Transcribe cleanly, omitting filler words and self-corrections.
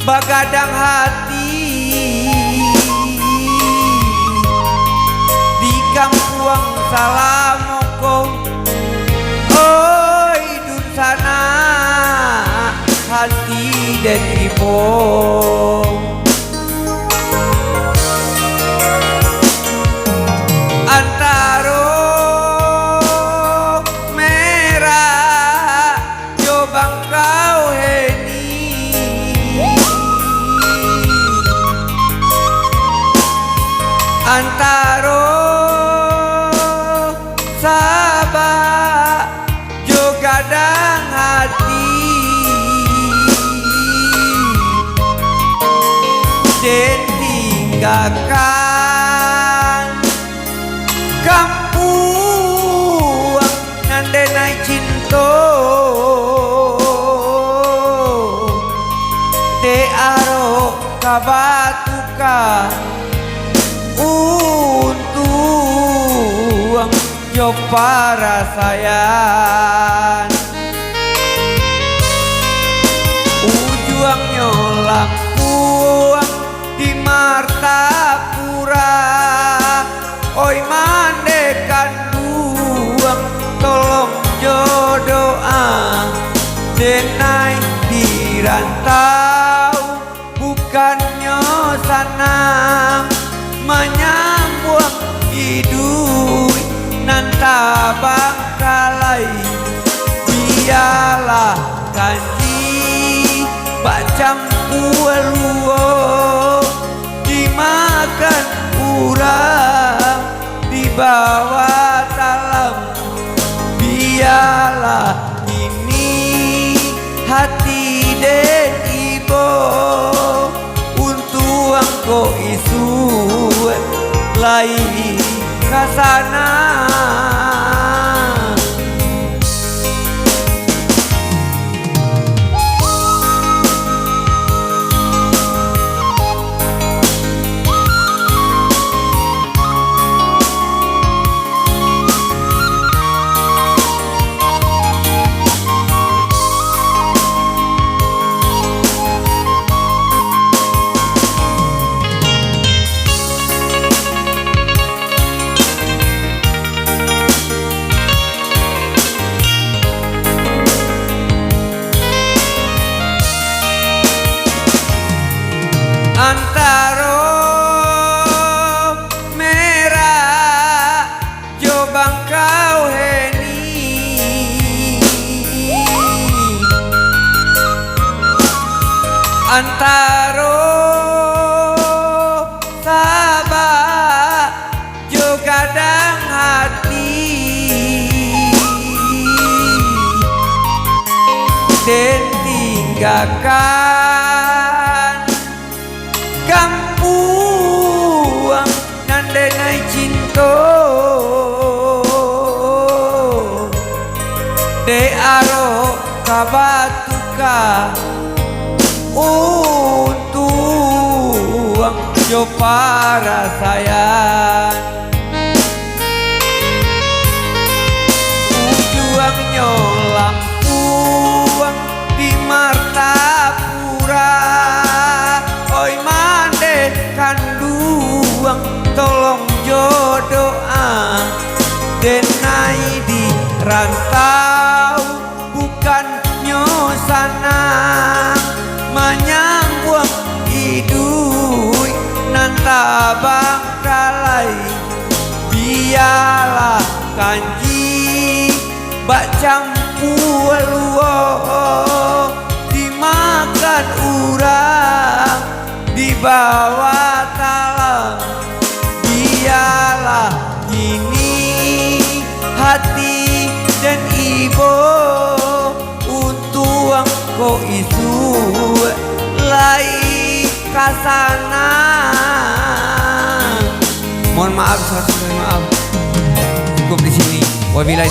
bagadang hati di kampuang Salamoko. Oi dun sana hati dan ibu antaro merah jobang kau heni antaro sabah juga dang hati dan tinggalkan kampung nandenai cinta de aro kabatuka untuk yo para sayang ujuangnya lampuang di Martapura. Oi mandekan duang tolong jodoa denai di rantau bukannya sanang menyambung hidup nanta bangkalai biarlah kanji bacam luo dimakan urang di bawah talam biarlah ini hati dan ibu untuk angko isu lain kasana. Antaro merah jobang kau heni antaro sabah juga dang hati dan tinggalkan kampuang nandenai cinta de aro kabatuka untuk jo para sayang tujuannya lampuang di Martapura. Oi mandekan duang tolong jodoa denai di rantau bukan nyosana menyambung hidup nanta bangkalai biarlah kanji bak campur luo dimakan urang di bawah talam biarlah ini hati dan ibu untuk angko isu lai kasana. Mohon maaf, maaf cukup di sini. Wabillahi